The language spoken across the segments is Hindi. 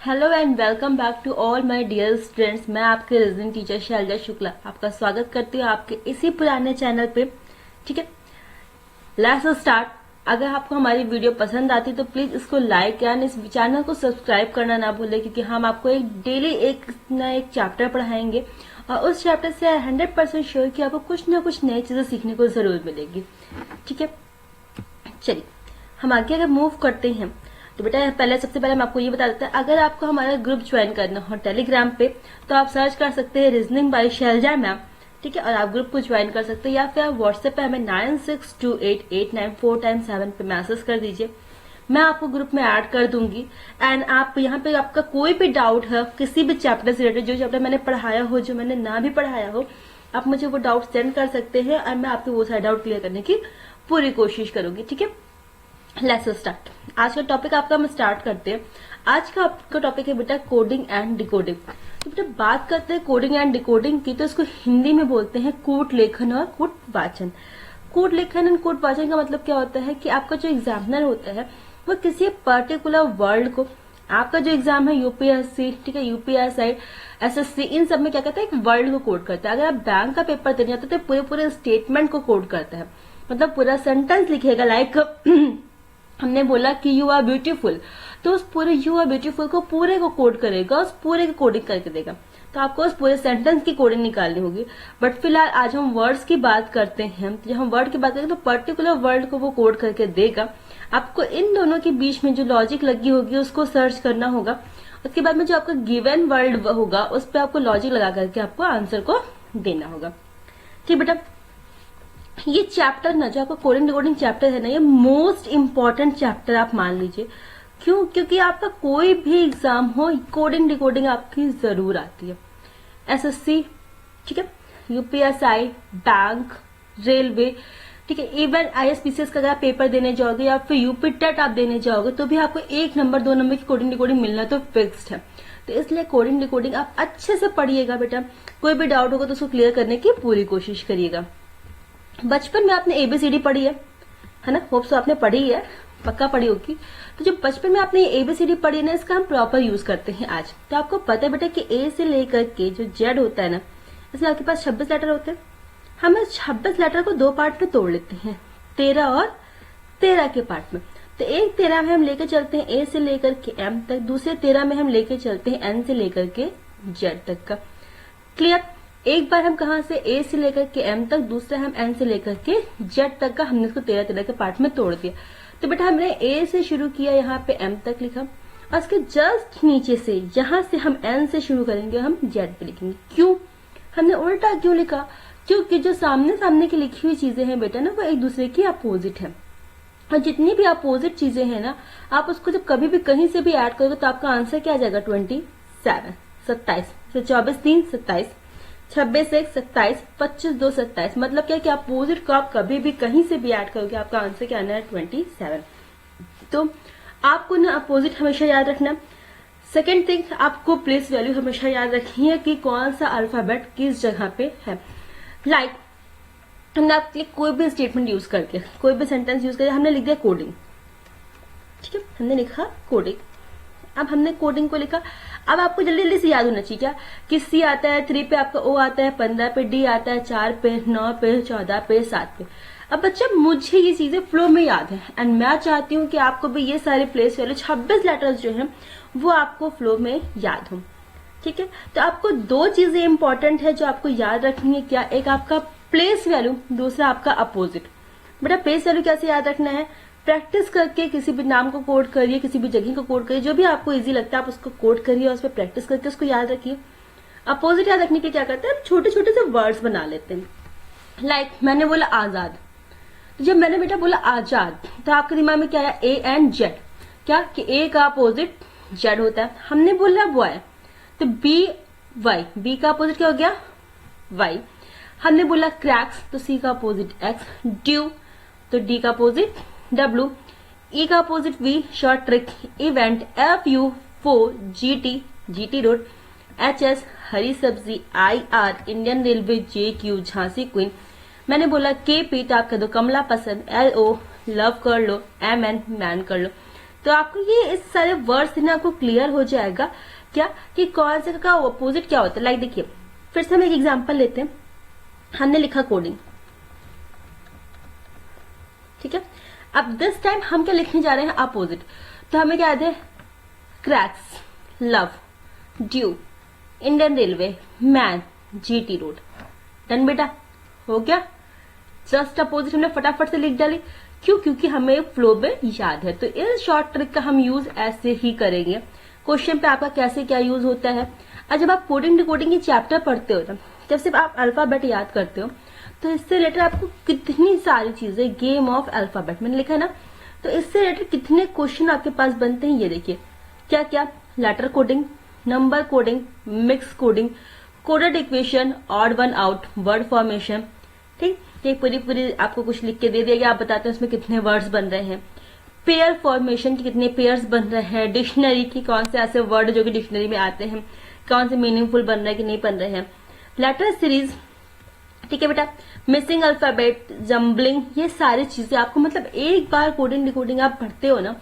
Hello and welcome back to all my dear students. मैं आपके रीजनिंग टीचर शैलजा शुक्ला आपका स्वागत करती हूँ आपके इसी पुराने चैनल पे। ठीक है, लेट्स स्टार्ट। अगर आपको हमारी वीडियो पसंद आती तो प्लीज इसको लाइक एंड इस चैनल को सब्सक्राइब करना ना भूलें, क्योंकि हम आपको डेली एक ना एक चैप्टर पढ़ाएंगे और उस चैप्टर से 100% श्योर कि आपको कुछ ना कुछ नई चीजें सीखने को जरूर मिलेगी। ठीक है, चलिए हम आगे अगर मूव करते हैं तो बेटा सबसे पहले हम आपको ये बता देते हैं, अगर आपको हमारा ग्रुप ज्वाइन करना हो टेलीग्राम पे तो आप सर्च कर सकते हैं रीजनिंग बाय शैलजा मैम। ठीक है, और आप ग्रुप को ज्वाइन कर सकते हैं या फिर आप व्हाट्सएप पे हमें 96288947 पे मैसेज कर दीजिए। मैं आपको ग्रुप में ऐड कर दूंगी एंड आप यहाँ पे आपका कोई भी डाउट है किसी भी चैप्टर से रिलेटेड, जो चैप्टर मैंने पढ़ाया हो, जो मैंने ना भी पढ़ाया हो, आप मुझे वो डाउट सेंड कर सकते हैं और मैं आपके वो सारे डाउट क्लियर करने की पूरी कोशिश करूंगी। ठीक है, लेट्स स्टार्ट। आज का टॉपिक आपका हम स्टार्ट करते हैं। आज का आपका टॉपिक है बेटा कोडिंग एंड डिकोडिंग। तो बेटा बात करते हैं कोडिंग एंड डिकोडिंग की, तो इसको हिंदी में बोलते हैं कूट लेखन और कूट वाचन। कूट लेखन एंड कूट वाचन का मतलब क्या होता है कि आपका जो एग्जामिनर होता है वो किसी पर्टिकुलर वर्ड को, आपका जो एग्जाम है यूपीएससी, ठीक है, यूपीएसआई, एसएससी, इन सब में क्या करता है, एक वर्ड को कोड करता है। अगर आप बैंक का पेपर देने जाते तो पूरे पूरे स्टेटमेंट को कोड करता है, मतलब पूरा सेंटेंस लिखेगा। लाइक हमने बोला कि यू आर ब्यूटीफुल, तो उस पूरे यू आर ब्यूटीफुल को पूरे को कोड करेगा, उस पूरे को कोडिंग करके देगा। तो आपको उस पूरे सेंटेंस की कोडिंग निकालनी होगी। बट फिलहाल आज हम वर्ड्स की बात करते हैं। तो जब हम वर्ड की बात करेंगे तो पर्टिकुलर वर्ड को वो कोड करके देगा। आपको इन दोनों के बीच में जो लॉजिक लगी होगी उसको सर्च करना होगा। उसके बाद में जो आपका गिवन वर्ड होगा उस पर आपको लॉजिक लगा करके आपको आंसर को देना होगा। ठीक बेटा, ये चैप्टर ना जो आपका कोडिंग डिकोडिंग चैप्टर है ना, ये मोस्ट इंपॉर्टेंट चैप्टर आप मान लीजिए। क्यों? क्योंकि आपका कोई भी एग्जाम हो कोडिंग डिकोडिंग आपकी जरूर आती है। एसएससी, ठीक है, यूपीएसआई, बैंक, रेलवे, ठीक है, इवन आईएसपीसीएस का अगर आप पेपर देने जाओगे या फिर यूपी टेट आप देने जाओगे तो भी आपको 1 नंबर 2 नंबर की कोडिंग डिकोडिंग मिलना तो फिक्स्ड है। तो इसलिए कोडिंग डिकोडिंग आप अच्छे से पढ़िएगा बेटा। कोई भी डाउट होगा तो उसको क्लियर करने की पूरी कोशिश करिएगा। बचपन में आपने एबीसीडी पढ़ी है ना, होप सो आपने पढ़ी है, पक्का पढ़ी होगी। तो जो बचपन में आपने एबीसीडी पढ़ी ना, इसका हम प्रॉपर यूज करते हैं आज। तो आपको पता है बेटा कि ए से लेकर के जो जेड होता है ना, इसमें आपके पास 26 लेटर होते हैं। हम इस 26 लेटर को 2 पार्ट में तोड़ लेते हैं, 13 और 13 के पार्ट में। तो एक 13 में हम लेकर चलते हैं ए से लेकर के एम तक, दूसरे 13 में हम लेकर चलते हैं एन से लेकर के जेड तक का। क्लियर? एक बार हम कहा से ए से लेकर के एम तक, दूसरा हम एन से लेकर के जेड तक का, हमने इसको 13 के पार्ट में तोड़ दिया। तो बेटा हमने ए से शुरू किया, यहाँ पे एम तक लिखा और इसके जस्ट नीचे से जहां से हम एन से शुरू करेंगे हम जेड पे लिखेंगे। क्यों हमने उल्टा क्यों लिखा? क्योंकि जो सामने सामने की लिखी हुई चीजें हैं बेटा ना, वो एक दूसरे की अपोजिट है। और जितनी भी अपोजिट चीजें हैं ना, आप उसको जब कभी भी कहीं से भी ऐड करोगे तो आपका आंसर क्या आ जाएगा? 27, 27, 24 3 27, 26 1 27, 25 2 27। मतलब क्या कि अपोजिट को आप कभी भी कहीं से भी ऐड करोगे आपका आंसर क्या आना है? 27। तो आपको ना अपोजिट हमेशा याद रखना। सेकेंड थिंग, आपको प्लेस वैल्यू हमेशा याद रखनी है कि कौन सा अल्फाबेट किस जगह पे है। लाइक हमने आपके लिए कोई भी स्टेटमेंट यूज करके, कोई भी सेंटेंस यूज करके हमने लिख दिया कोडिंग, ठीक है, हमने लिखा कोडिंग। अब हमने कोडिंग को लिखा, अब आपको जल्दी जल्दी से याद होना चाहिए क्या कि सी आता है, 3 पे आपका ओ आता है, 15 पे डी आता है, 4 पे, 9 पे, 14 पे, 7 पे। अब बच्चा मुझे ये चीजें फ्लो में याद है एंड मैं चाहती हूँ कि आपको भी ये सारे प्लेस वैल्यू 26 लेटर्स जो हैं वो आपको फ्लो में याद हो। ठीक है, तो आपको 2 चीजें इंपॉर्टेंट है जो आपको याद रखनी है। क्या? एक आपका प्लेस वैल्यू, दूसरा आपका अपोजिट। बेटा प्लेस वैल्यू कैसे याद रखना है? प्रैक्टिस करके किसी भी नाम को कोड करिए, किसी भी जगह को कोड करिए, जो भी आपको इजी लगता है आप उसको कोड करिए और उस पर प्रैक्टिस करके उसको याद रखिए। अपोजिट याद रखने के लिए क्या करते हैं, छोटे छोटे से वर्ड्स बना लेते हैं। लाइक मैंने बोला आजाद, तो जब मैंने बेटा बोला आजाद तो आपके दिमाग में क्या आया? A and Z. क्या कि ए का अपोजिट जेड होता है। हमने बोला बॉय तो बी वाई, बी का अपोजिट क्या हो गया? वाई। हमने बोला क्रैक्स तो सी का अपोजिट एक्स, ड्यू तो डी का अपोजिट डब्ल्यू, ई का opposite V, short trick, event, F U, फो, GT, GT road, H S, हरी सब्जी, I R, Indian railway, J Q, Jhansi queen. मैंने बोला के पी तो आप कह दो कमला पसंद, एल ओ लव कर लो, एम एन मैन कर लो, तो आपको ये इस सारे वर्ड्स से ना आपको क्लियर हो जाएगा क्या कि कौन से का ऑपोजिट क्या होता है। लाइक देखिए, फिर से हम एक एग्जांपल लेते हैं। हमने लिखा कोडिंग, ठीक है। अब दिस टाइम हम क्या लिखने जा रहे हैं, अपोजिट। तो हमें क्या याद है, cracks, love, due, Indian railway, man, GT road. Done बेटा, हो गया। जस्ट अपोजिट हमने फटाफट से लिख डाली। क्यों? क्योंकि हमें फ्लो में याद है। तो इस शॉर्ट ट्रिक का हम यूज ऐसे ही करेंगे। क्वेश्चन पे आपका कैसे क्या यूज होता है। और जब आप कोडिंग डिकोडिंग ये चैप्टर पढ़ते हो ना, जब सिर्फ आप अल्फाबेट याद करते हो, तो इससे रिलेटेड आपको कितनी सारी चीजें, गेम ऑफ अल्फाबेट मैंने लिखा है ना, तो इससे रिलेटेड कितने क्वेश्चन आपके पास बनते हैं ये देखिए। क्या क्या, letter coding, number coding, mix coding, coded equation, odd one out, word formation. ठीक, ये पूरी आपको कुछ लिख के दे दिया गया, आप बताते हैं उसमें कितने वर्ड्स बन रहे हैं, पेयर फॉर्मेशन की कितने पेयर्स बन रहे हैं, डिक्शनरी की कौन से ऐसे वर्ड जो कि डिक्शनरी में आते हैं, कौन से मीनिंगफुल बन रहे हैं कि नहीं बन रहे हैं, लेटर सीरीज, ठीक है बेटा, मिसिंग अल्फाबेट, जम्बलिंग, ये सारी चीजें आपको, मतलब एक बार कोडिंग डिकोडिंग आप पढ़ते हो ना,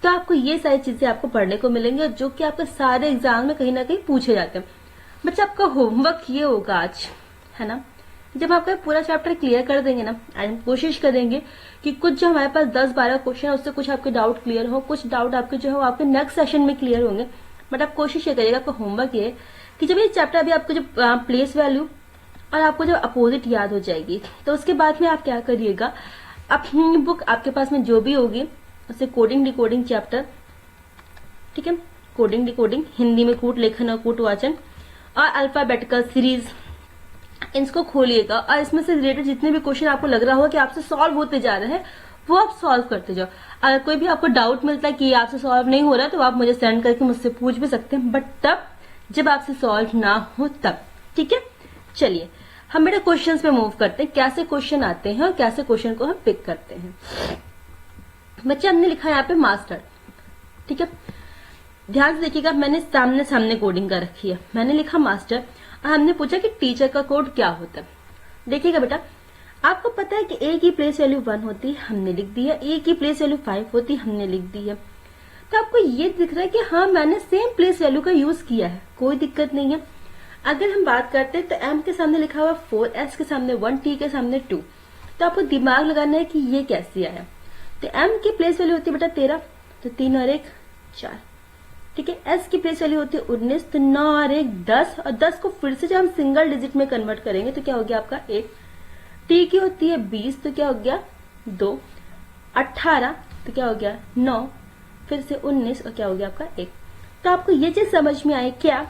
तो आपको ये सारी चीजें आपको पढ़ने को मिलेंगे, जो कि आपके सारे एग्जाम में कहीं ना कहीं पूछे जाते हैं। बच्चा आपका होमवर्क ये होगा आज, है ना, जब आपका पूरा चैप्टर क्लियर कर देंगे ना, हम कोशिश करेंगे कि कुछ जो हमारे पास 10-12 क्वेश्चन है उससे कुछ आपके डाउट क्लियर हो, कुछ डाउट आपके जो है आपके नेक्स्ट सेशन में क्लियर होंगे। बट आप कोशिश ये करिएगा, आपका होमवर्क ये है कि जब ये चैप्टर अभी आपको जो प्लेस वैल्यू और आपको जब अपोजिट याद हो जाएगी, तो उसके बाद में आप क्या करिएगा, अपनी बुक आपके पास में जो भी होगी उससे कोडिंग डिकोडिंग चैप्टर, ठीक है, कोडिंग डिकोडिंग, हिंदी में कूट लेखन और कूट वाचन और अल्फाबेटिकल सीरीज, इसको खोलिएगा और इसमें से रिलेटेड जितने भी क्वेश्चन आपको लग रहा होगा कि आपसे सॉल्व होते जा रहे हैं, वो आप सॉल्व करते जाओ। अगर कोई भी आपको डाउट मिलता है कि आपसे सॉल्व नहीं हो रहा, तो आप मुझे सेंड करके मुझसे पूछ भी सकते हैं, बट तब जब आपसे सॉल्व ना हो तब, ठीक है। चलिए हम बेटा क्वेश्चंस पे मूव करते हैं, कैसे क्वेश्चन आते हैं और कैसे क्वेश्चन को हम पिक करते हैं। बच्चे हमने लिखा है यहाँ पे मास्टर, ठीक है, ध्यान से देखिएगा, मैंने सामने सामने कोडिंग कर रखी है, मैंने लिखा मास्टर और हमने पूछा कि टीचर का कोड क्या होता है। देखिएगा बेटा, आपको पता है कि ए की प्लेस वैल्यू 1 होती है, हमने लिख दी है, ए की प्लेस वैल्यू 5 होती है, हमने लिख दी है। तो आपको ये दिख रहा है कि हाँ मैंने सेम प्लेस वैल्यू का यूज किया है, कोई दिक्कत नहीं है। अगर हम बात करते हैं तो एम के सामने लिखा हुआ 4, एस के सामने 1, टी के सामने 2, तो आपको दिमाग लगाना है कि ये कैसे आया। तो एम की प्लेस वैल्यू होती है बेटा 13, तो 3 और 1 4, ठीक है। एस की प्लेस वैल्यू होती है 19, तो 9 और 1 10, और 10 को फिर से जब हम सिंगल डिजिट में कन्वर्ट करेंगे तो क्या हो गया आपका 1। टी की होती है 20, तो क्या हो गया 2, 18, तो क्या हो गया 9, फिर से 19 और क्या हो गया आपका 1। तो आपको ये चीज समझ में आई क्या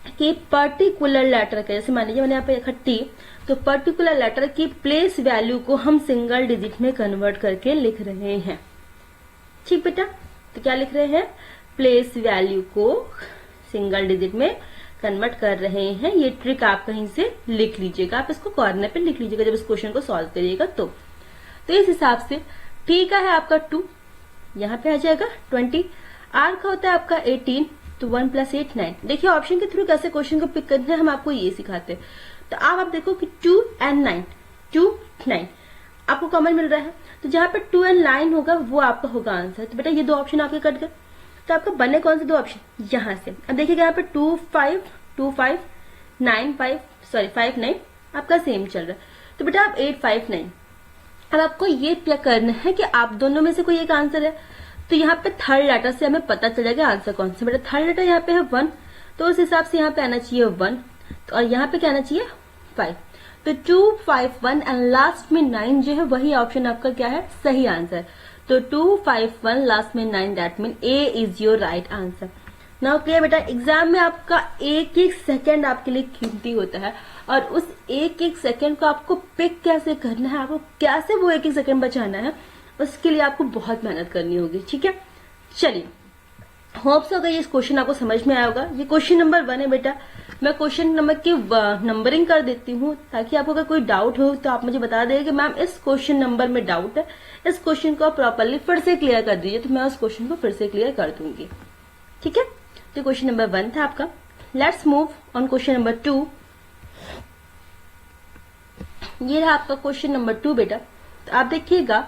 कि पर्टिकुलर लेटर का, जैसे मान लीजिए मैंने यहाँ पे लिखा टी, तो पर्टिकुलर लेटर की प्लेस वैल्यू को हम सिंगल डिजिट में कन्वर्ट करके लिख रहे हैं। ठीक बेटा, तो क्या लिख रहे हैं, प्लेस वैल्यू को सिंगल डिजिट में कन्वर्ट कर रहे हैं। ये ट्रिक आप कहीं से लिख लीजिएगा, आप इसको कॉर्नर पे लिख लीजिएगा जब इस क्वेश्चन को सॉल्व करिएगा। तो इस हिसाब से टी का है आपका 2, यहाँ पे आ जाएगा 20, आर का होता है आपका 18, तो 1 + 8 9। देखिए ऑप्शन के थ्रू कैसे क्वेश्चन को पिक करना है हम आपको ये सिखाते हैं। तो आप देखो कि 2 and 9, 2 9 आपको कॉमन मिल रहा है, तो जहां पे 2 and 9 होगा वो आपका होगा आंसर। तो बेटा ये 2 ऑप्शन आपके कट गए, तो आपका बने कौन से 2 ऑप्शन, यहां से। अब देखिएगा यहाँ पे 2 5 2 5 9 5 सॉरी 5 9 आपका सेम चल रहा है, तो बेटा आप 8 5 9। अब आपको ये क्या करना है कि आप दोनों में से कोई एक आंसर है, तो यहाँ पे थर्ड लेटर से हमें पता चल जाएगा आंसर कौन सा। बेटा थर्ड लेटर यहाँ पे है 1, तो उस हिसाब से यहाँ पे आना चाहिए 1, तो और यहाँ पे क्या आना चाहिए 5, तो 2 5 1 एंड लास्ट में 9 जो है वही ऑप्शन आपका क्या है, सही आंसर। तो 2 5 1 लास्ट में 9, that mean A is your right answer. Now clear बेटा, एग्जाम में आपका एक एक सेकंड आपके लिए कीमती होता है, और उस एक एक सेकंड को आपको पिक कैसे करना है, आपको कैसे वो एक एक सेकंड बचाना है, उसके लिए आपको बहुत मेहनत करनी होगी। ठीक है, चलिए होप्स अगर ये क्वेश्चन आपको समझ में आया होगा। ये क्वेश्चन नंबर 1 है बेटा, मैं क्वेश्चन नंबर की नंबरिंग कर देती हूँ ताकि आपको अगर कोई डाउट हो तो आप मुझे बता दें कि मैम इस क्वेश्चन नंबर में डाउट है, इस क्वेश्चन को आप प्रॉपरली फिर से क्लियर कर दीजिए, तो मैं उस क्वेश्चन को फिर से क्लियर कर दूंगी। ठीक है, तो क्वेश्चन नंबर 1 था आपका। Let's move on question number 2। ये रहा आपका क्वेश्चन नंबर 2 बेटा। तो आप देखिएगा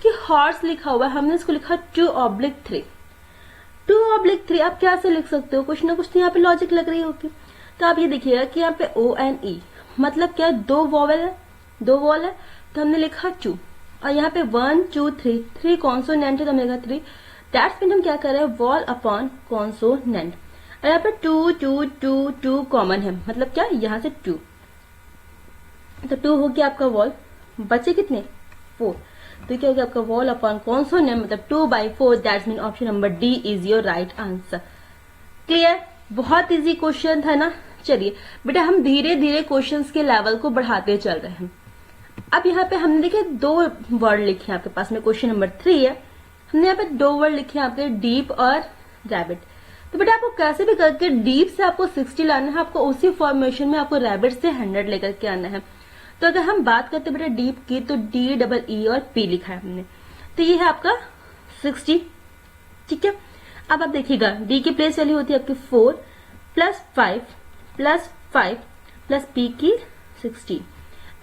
कि हॉर्स लिखा हुआ है, हमने इसको लिखा 2/3। 2/3 आप क्या से लिख सकते हो, कुछ ना कुछ तो यहाँ पे लॉजिक लग रही होगी। तो आप ये देखिएगा कि यहाँ पे ONE मतलब क्या, दो वॉवल है, दो वॉल है, तो हमने लिखा 2। और यहाँ पे 1 2 3, 3 कॉन्सोनेंट है तो हमने लिखा 3। दैट्स मीन हम क्या कर रहे हैं, वॉल अपॉन कॉन्सोनेंट। और यहाँ पे 2 2 2 2 कॉमन है, मतलब क्या, यहाँ से 2, तो 2 हो गया आपका वॉल, बचे कितने, 4। तो क्या हो गया आपका वॉल अपॉन कॉन्सोनेंट मतलब 2/4। That's mean option number D is your right answer. Clear, बहुत इजी क्वेश्चन था ना। चलिए बेटा हम धीरे धीरे क्वेश्चंस के लेवल को बढ़ाते चल रहे हैं। अब यहाँ पे हमने देखे 2 वर्ड लिखे आपके पास में, क्वेश्चन नंबर 3 है, हमने यहाँ पे 2 वर्ड लिखे आपके, डीप और रैबिट। तो बेटा आपको कैसे भी करके डीप से आपको 60 लाना है, आपको उसी फॉर्मेशन में आपको रैबिट से 100 लेकर के आना है। तो अगर हम बात करते बेटा डीप की, तो DEE और P लिखा है हमने, तो ये है आपका 60। ठीक है, अब आप देखिएगा डी की प्लेस वैल्यू होती है आपकी 4 + 5 + 5 + P की 60।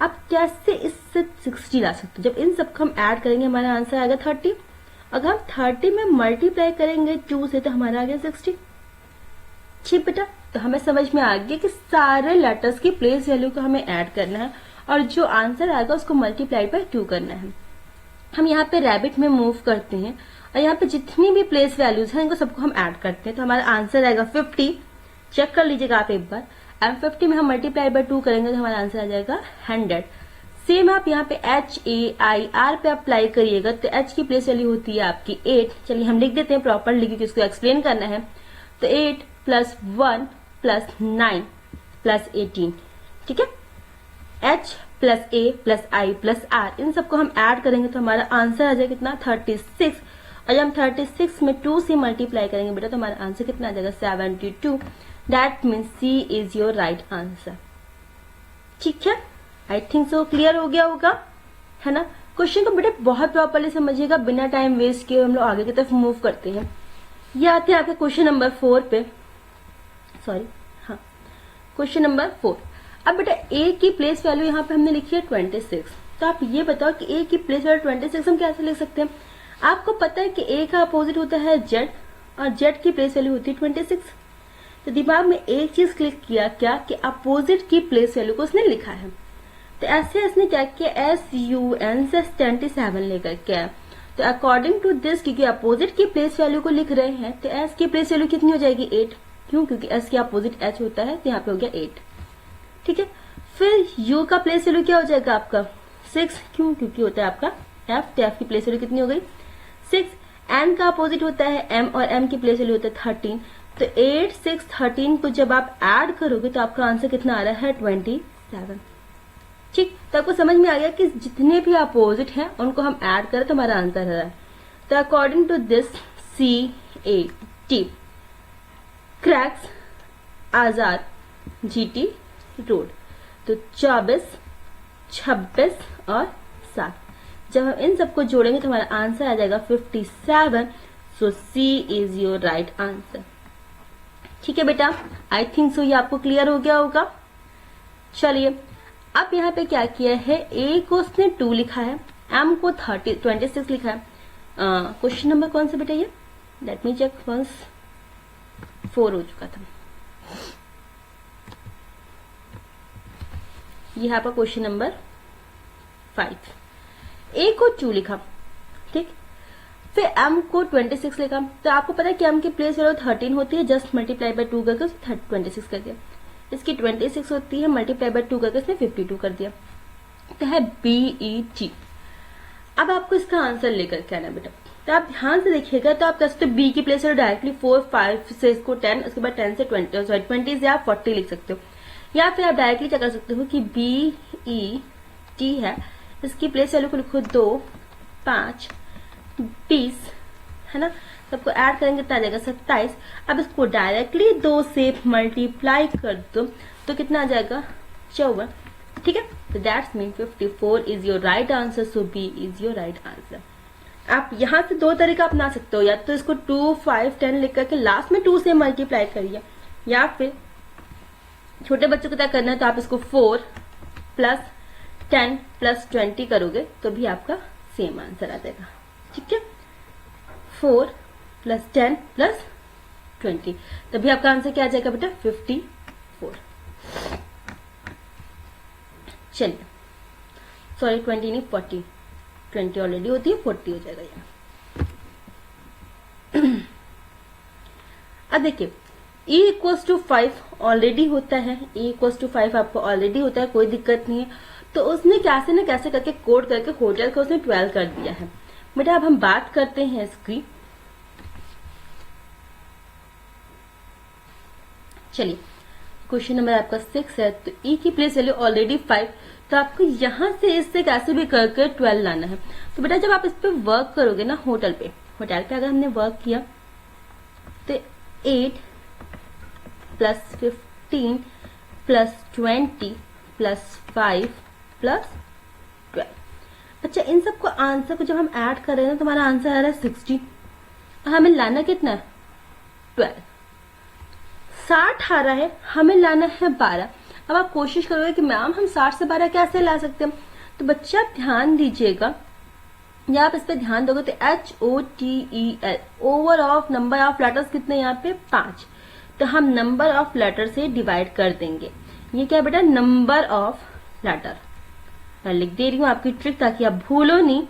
आप कैसे इससे 60 ला सकते हो, जब इन सबको हम ऐड करेंगे हमारा आंसर आएगा 30। अगर हम 30 में मल्टीप्लाई करेंगे 2 से तो हमारा आ गया 60। ठीक बेटा, तो हमें समझ में आ गया कि सारे लेटर्स की प्लेस वैल्यू को हमें ऐड करना है और जो आंसर आएगा उसको मल्टीप्लाई बाय 2 करना है। हम यहाँ पे रैबिट में मूव करते हैं और यहाँ पे जितनी भी प्लेस वैल्यूज हैं इनको सबको हम ऐड करते हैं, तो हमारा आंसर आएगा 50। चेक कर लीजिएगा आप एक बार। एम 50 में हम मल्टीप्लाई बाय 2 करेंगे तो हमारा आंसर आ जाएगा 100। सेम आप यहाँ पे HAIR पे अप्लाई करिएगा, तो H की प्लेस वैल्यू होती है आपकी 8। चलिए हम लिख देते हैं प्रॉपरली क्योंकि इसको एक्सप्लेन करना है। तो 8 + 1 + 9 + 18। ठीक है, H + A + I + R, इन सबको हम ऐड करेंगे तो हमारा आंसर आ जाएगा कितना, 36। और जब हम 36 में 2 से मल्टीप्लाई करेंगे बेटा तो हमारा आंसर कितना आ जाएगा, 72। That means C is your right answer. ठीक है, आई थिंक सो क्लियर हो गया होगा, है ना। क्वेश्चन को बेटा बहुत प्रॉपरली समझिएगा, बिना टाइम वेस्ट किए हम लोग आगे की तरफ मूव करते हैं। ये आते हैं आपके क्वेश्चन नंबर 4 पे, सॉरी हाँ, क्वेश्चन नंबर 4। अब बेटा A की प्लेस वैल्यू यहाँ पे हमने लिखी है 26। तो आप ये बताओ कि A की प्लेस वैल्यू 26 हम कैसे लिख सकते हैं। आपको पता है कि A का अपोजिट होता है Z और Z की प्लेस वैल्यू होती है 26। तो दिमाग में एक चीज क्लिक किया क्या कि अपोजिट की प्लेस वैल्यू को उसने लिखा है, तो ऐसे इसने क्या किया, SUN से 27 लेकर के। तो अकॉर्डिंग टू दिस, क्योंकि अपोजिट की प्लेस वैल्यू को लिख रहे हैं तो S की प्लेस वैल्यू कितनी हो जाएगी, 8। क्यों, क्योंकि S की अपोजिट H होता है, तो यहाँ पे हो गया 8। ठीक है, फिर U का प्लेस वैल्यू क्या हो जाएगा आपका 6। क्यों, क्योंकि होता है आपका F, तो F की प्लेस वैल्यू कितनी हो गई 6। N का अपोजिट होता है M और M की प्लेस वैल्यू होता है 13। तो 8 6 13 को जब आप ऐड करोगे तो आपका आंसर कितना आ रहा है 27। ठीक, तो आपको समझ में आ गया कि जितने भी अपोजिट हैं उनको हम ऐड करें तो हमारा आंसर आ रहा है। तो according to this CAT cracks Azad GT road, तो 24 26 और 7, जब हम इन सबको जोड़ेंगे तो हमारा आंसर आ जाएगा 57। सो C is your right answer. ठीक है बेटा, आई थिंक सो ये आपको क्लियर हो गया होगा। चलिए अब यहाँ पे क्या किया है, A को उसने 2 लिखा है, M को 26 लिखा है। क्वेश्चन नंबर कौन सा बेटा ये, लेट मी चेक वंस, 4 हो चुका था। ये है आपका क्वेश्चन नंबर 5। A को 2 लिखा, ठीक, फिर M को 26 लिखा। तो आपको पता है कि M की प्लेस वैल्यू 13 होती है, जस्ट मल्टीप्लाई बाय 2 करके 26 कर दिया। इसकी 26 होती है, मल्टीप्लाई बाय 2 करके इसने 52 कर दिया। तो है BET। अब आपको इसका आंसर लेकर के आना बेटा, तो आप ध्यान से देखिएगा। तो आप कैसे B की प्लेस वैल्यू डायरेक्टली 4 5 से इसको 10, उसके बाद 10 से 20 से आप 40 लिख सकते हो, या फिर आप डायरेक्टली क्या कर सकते हो कि BET है, इसकी प्लेस वैल्यू को लिखो 2 5 20, है ना। सबको ऐड करेंगे तो आ जाएगा 27। अब इसको डायरेक्टली 2 से मल्टीप्लाई कर दो तो कितना आ जाएगा 54। ठीक है, तो that's mean 54 is your right answer. So B is your right answer. आप यहां से 2 तरीका अपना सकते हो, या तो इसको 2 5 10 लिख करके लास्ट में 2 से मल्टीप्लाई करिए, या फिर छोटे बच्चों को क्या करना है तो आप इसको 4 + 10 + 20 करोगे तो भी आपका सेम आंसर आ जाएगा। ठीक है, 4 + 10 + 20, तभी आपका आंसर क्या आ जाएगा बेटा 54। चलिए, सॉरी 20 नहीं 40, 20 ऑलरेडी होती है, 40 हो जाएगा ये। अब देखिए e = 5 ऑलरेडी होता है, e = 5 आपको ऑलरेडी होता है, कोई दिक्कत नहीं है। तो उसने कैसे न कैसे करके कोड करके होटल को उसने 12 कर दिया है बेटा। अब हम बात करते हैं इसकी। चलिए, क्वेश्चन नंबर आपका 6 है। तो e की प्लेस वैल्यू ऑलरेडी 5, तो आपको यहां से इससे कैसे भी करके 12 लाना है। तो बेटा जब आप इस पे वर्क करोगे ना, होटल पे अगर हमने वर्क किया तो 8 + 15 + 20 + 5 + 12। अच्छा, इन सबको आंसर को जब हम ऐड कर रहे हैं तो हमारा आंसर आ रहा है 60, और हमें लाना कितना है 12। 60 आ रहा है, हमें लाना है 12। अब आप कोशिश करोगे कि मैम हम 60 से 12 कैसे ला सकते हैं, तो बच्चा ध्यान दीजिएगा, या आप इस पे ध्यान दोगे तो HOTEL over of number of letters कितने यहाँ पे 5, तो हम नंबर ऑफ लेटर से डिवाइड कर देंगे। ये क्या बेटा नंबर ऑफ लेटर, मैं लिख दे रही हूँ आपकी ट्रिक ताकि आप भूलो नहीं।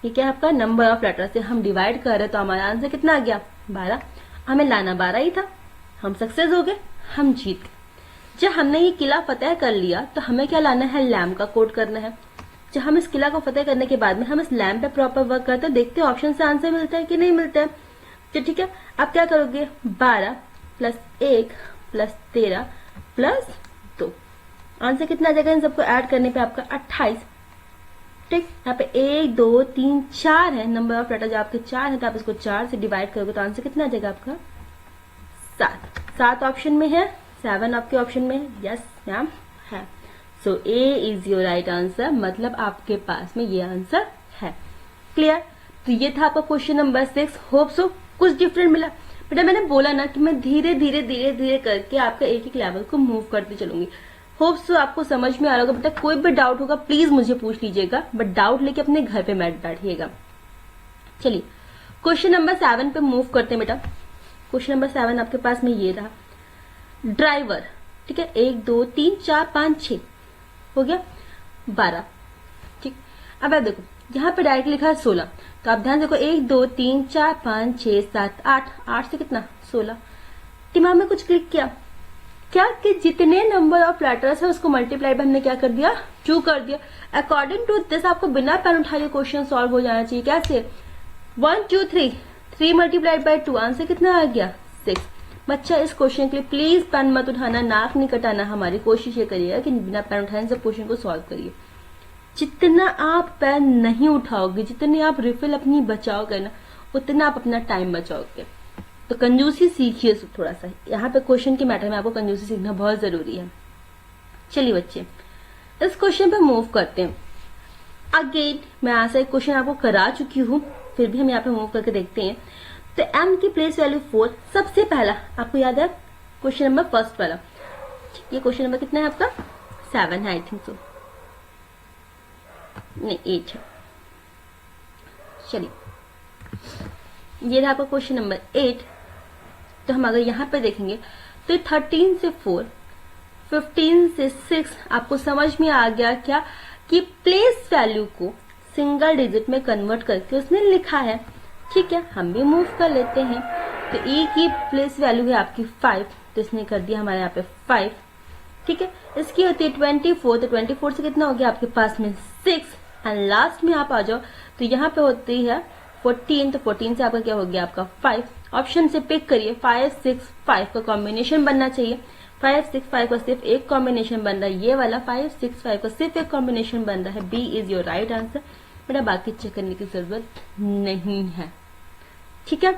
ये क्या आपका नंबर ऑफ लेटर से हम डिवाइड कर रहे हैं, तो हमारा आंसर कितना आ गया 12। हमें लाना 12 ही था, हम सक्सेस हो गए, हम जीत गए। जब हमने ये किला फतेह कर लिया तो हमें क्या लाना है, लैम्प का कोड करना है। जब हम इस किला को फतेह करने के बाद में हम इस लैम्प पे प्रॉपर वर्क करते हैं, देखते हैं ऑप्शन से आंसर मिलता है कि नहीं मिलता है। तो ठीक है, आप क्या करोगे 12 + 1 + 13 + 2, आंसर कितना आ जाएगा इन सबको ऐड करने पे आपका 28। ठीक, यहाँ पे 1 2 3 4 है, नंबर ऑफ लेटर जो आपके 4 है, तो आप इसको 4 से डिवाइड करोगे तो आंसर कितना आ जाएगा आपका 7 ऑप्शन में है, 7 आपके ऑप्शन में है। यस मैम है। सो A is your right answer, मतलब आपके पास में ये आंसर है। क्लियर? तो ये था आपका क्वेश्चन नंबर 6। होप सो कुछ डिफरेंट मिला बेटा। मैंने बोला ना कि मैं धीरे धीरे करके आपका एक लेवल को मूव करते चलूंगी। होप सो आपको समझ में आ रहा होगा बेटा। कोई भी डाउट होगा प्लीज मुझे पूछ लीजिएगा, बट डाउट लेके अपने घर पे बैठिएगा। चलिए क्वेश्चन नंबर 7 पे मूव करते हैं बेटा। क्वेश्चन नंबर 7 आपके पास में ये रहा, ड्राइवर। ठीक है, 1 2 3 4 5 6 हो गया 12। ठीक, अब आप देखो यहाँ पे डायरेक्ट लिखा है 16, तो आप ध्यान देखो 1 2 3 4 5 6 7 8 से कितना 16। दिमाग में कुछ क्लिक किया क्या कि जितने नंबर ऑफ लेटर्स है उसको मल्टीप्लाई में हमने क्या कर दिया 2 कर दिया। अकॉर्डिंग टू दिस आपको बिना पेन उठाए क्वेश्चन सॉल्व हो जाना चाहिए। कैसे 1 2 3 3 × 2 आंसर कितना आ गया 6। बच्चा इस क्वेश्चन के लिए प्लीज पेन मत उठाना, नाक नहीं कटाना, हमारी कोशिश ये करिएगा कि बिना पेन उठाने से क्वेश्चन को सॉल्व करिए। जितना आप पेन नहीं उठाओगे, जितने आप रिफिल अपनी बचाओगे ना, उतना आप अपना टाइम बचाओगे। तो कंजूसी सीखिए थोड़ा सा, यहाँ पे क्वेश्चन के मैटर में आपको कंजूसी सीखना बहुत जरूरी है। चलिए बच्चे इस क्वेश्चन पे मूव करते हैं। अगेन मैं यहाँ से एक क्वेश्चन आपको करा चुकी हूँ, फिर भी हम यहाँ पे मूव करके देखते हैं। तो m की प्लेस वैल्यू 4, सबसे पहला आपको याद है क्वेश्चन नंबर फर्स्ट वाला। ये क्वेश्चन नंबर कितना है आपका 7 है आई थिंक सो, नहीं 8 है। चलिए ये रहा आपका क्वेश्चन नंबर 8। तो हम अगर यहाँ पे देखेंगे तो 13 से 4, 15 से 6 आपको समझ में आ गया क्या कि प्लेस वैल्यू को सिंगल डिजिट में कन्वर्ट करके उसने लिखा है। ठीक है, हम भी मूव कर लेते हैं। तो e की प्लेस वैल्यू है आपकी 5, तो इसने कर दिया हमारे यहाँ पे 5। ठीक है, इसकी होती है 24, तो 24 से कितना हो गया आपके पास में 6, एंड लास्ट में आप आ जाओ तो यहाँ पे होती है 14, तो 14 से आपका क्या हो गया आपका 5। ऑप्शन से पिक करिए, 5 6 5 का कॉम्बिनेशन बनना चाहिए। 5 6 5 का सिर्फ एक कॉम्बिनेशन बन रहा है, ये वाला 5 6 5 का सिर्फ एक कॉम्बिनेशन बन रहा है। B is your right answer बेटा, बाकी चेक करने की जरूरत नहीं है। ठीक है,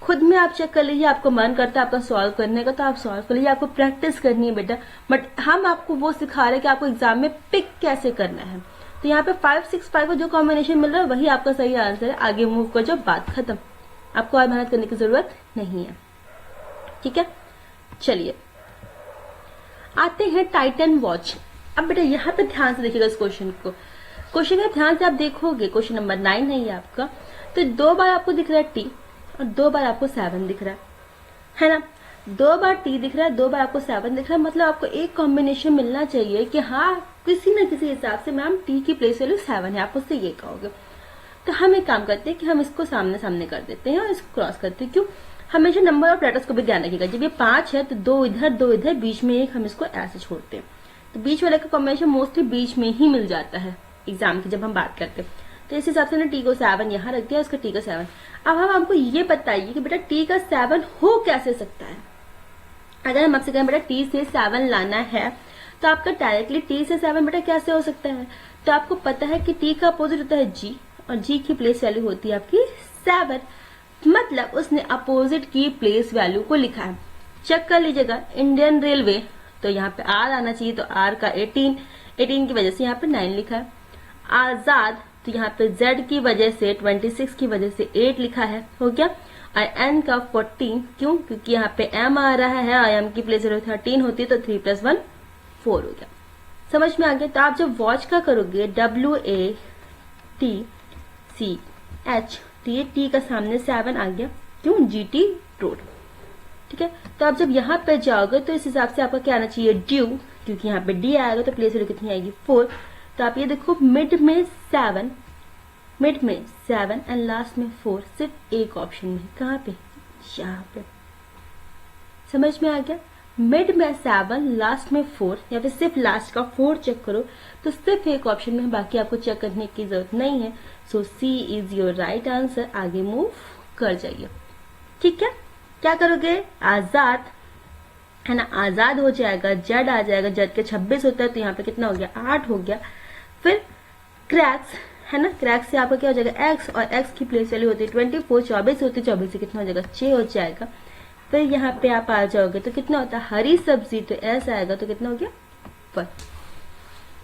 खुद में आप चेक कर लीजिए, आपको मन करता है आपका सॉल्व करने का तो आप सॉल्व कर लीजिए, आपको प्रैक्टिस करनी है बेटा। बट हम आपको वो सिखा रहे हैं कि आपको एग्जाम में पिक कैसे करना है। तो यहाँ पे 5 6 5 का जो कॉम्बिनेशन मिल रहा है वही आपका सही आंसर है। आगे मूव कर जाओ, बात खत्म, आपको और मेहनत करने की जरूरत नहीं है। ठीक है, चलिए आते हैं टाइटन वॉच। अब बेटा यहाँ पे ध्यान से देखिएगा इस क्वेश्चन को। क्वेश्चन में ध्यान से आप देखोगे, क्वेश्चन नंबर 9 है ये आपका, तो 2 बार आपको दिख रहा है टी और 2 बार आपको 7 दिख रहा है ना। 2 बार टी दिख रहा है, 2 बार आपको 7 दिख रहा है, मतलब आपको एक कॉम्बिनेशन मिलना चाहिए कि हाँ किसी न किसी हिसाब से मैम टी की प्लेस वैल्यू 7 है, आप उससे ये कहोगे। तो हम एक काम करते हैं कि हम इसको सामने सामने कर देते हैं और इसको क्रॉस करते हैं। क्यों? हमेशा नंबर ऑफ लेटर्स को भी ध्यान रखिएगा, जब ये 5 है तो 2 इधर 2 इधर, बीच में एक, हम इसको ऐसे छोड़ते हैं। तो बीच वाले का कॉम्बिनेशन मोस्टली बीच में ही मिल जाता है एग्जाम की जब हम बात करते हैं। तो इस हिसाब से ना टी को 7 यहाँ रख दिया, उसका टी का 7। अब हम आपको ये बताइए कि बेटा टी का 7 हो कैसे सकता है। अगर हम आपसे कहें बेटा टी से 7 लाना है तो आपका डायरेक्टली टी से 7 बेटा कैसे हो सकता है। तो आपको पता है कि टी का अपोजिट होता है जी, और जी की प्लेस वैल्यू होती है आपकी 7, मतलब उसने अपोजिट की प्लेस वैल्यू को लिखा है। चेक कर लीजिएगा, इंडियन रेलवे तो यहाँ पे आर आना चाहिए, तो आर का 18 की वजह से यहाँ पे 9 लिखा है। आजाद तो यहाँ पे जेड की वजह से 26 की वजह से 8 लिखा है, हो गया। और एन का 14, क्यों? क्योंकि यहाँ पे एम आ रहा है और एम की प्लेस 13 होती है, तो 3 + 1 4 हो गया। समझ में आ गया। तो आप जब वॉच का करोगे WATCH, टी का सामने 7 आ गया, क्यों? GT रोड, ठीक है। तो आप जब यहाँ पे जाओगे तो इस हिसाब से आपका क्या आना चाहिए? ड्यू, क्योंकि यहाँ पे डी आएगा तो प्लेस वैल्यू कितनी आएगी? 4। तो आप ये देखो मिड में 7 एंड लास्ट में 4, सिर्फ एक ऑप्शन में। कहाँ पे? यहाँ पे। समझ में आ गया। मिड में 7, लास्ट में 4, या फिर सिर्फ लास्ट का 4 चेक करो तो सिर्फ एक ऑप्शन में, बाकी आपको चेक करने की जरूरत नहीं है। सो सी इज योर राइट आंसर। आगे मूव कर जाइए, ठीक है। क्या करोगे? आजाद है ना, आजाद हो जाएगा, जेड आ जाएगा, जेड के 26 होता है तो यहाँ पे कितना हो गया? 8 हो गया। फिर क्रैक्स है ना, क्रैक्स से आपका क्या हो जाएगा? एक्स, और एक्स की प्लेस वैल्यू होती है 24, 24 होती है, 24 से कितना हो जाएगा? 6 हो जाएगा। फिर यहाँ पे आप आ जाओगे तो कितना होता है? हरी सब्जी, तो ऐसा आएगा, तो कितना हो गया? 1।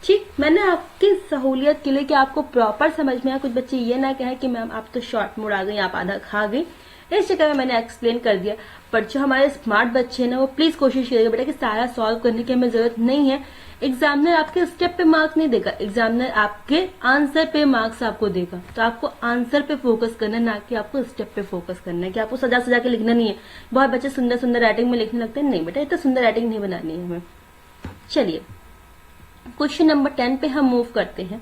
ठीक, मैंने आपकी सहूलियत के लिए कि आपको प्रॉपर समझ में आया। कुछ बच्चे ये ना कहें कि मैम आप तो शॉर्ट मोड आ गई, आप आधा खा गई, इस चक्कर में मैंने एक्सप्लेन कर दिया। पर जो हमारे स्मार्ट बच्चे हैं ना, वो प्लीज कोशिश करिएगा बेटा कि सारा सॉल्व करने की हमें जरूरत नहीं है। एग्जामिनर आपके स्टेप पे मार्क्स नहीं देगा, एग्जामिनर आपके आंसर पे मार्क्स आपको देगा। तो आपको आंसर पे फोकस करना है, ना कि आपको स्टेप पे फोकस करना है कि आपको सजा सजा के लिखना नहीं है। बहुत बच्चे सुंदर सुंदर राइटिंग में लिखने लगते हैं, नहीं बेटा इतना सुंदर राइटिंग नहीं बनानी है हमें। चलिए क्वेश्चन नंबर 10 पे हम मूव करते हैं।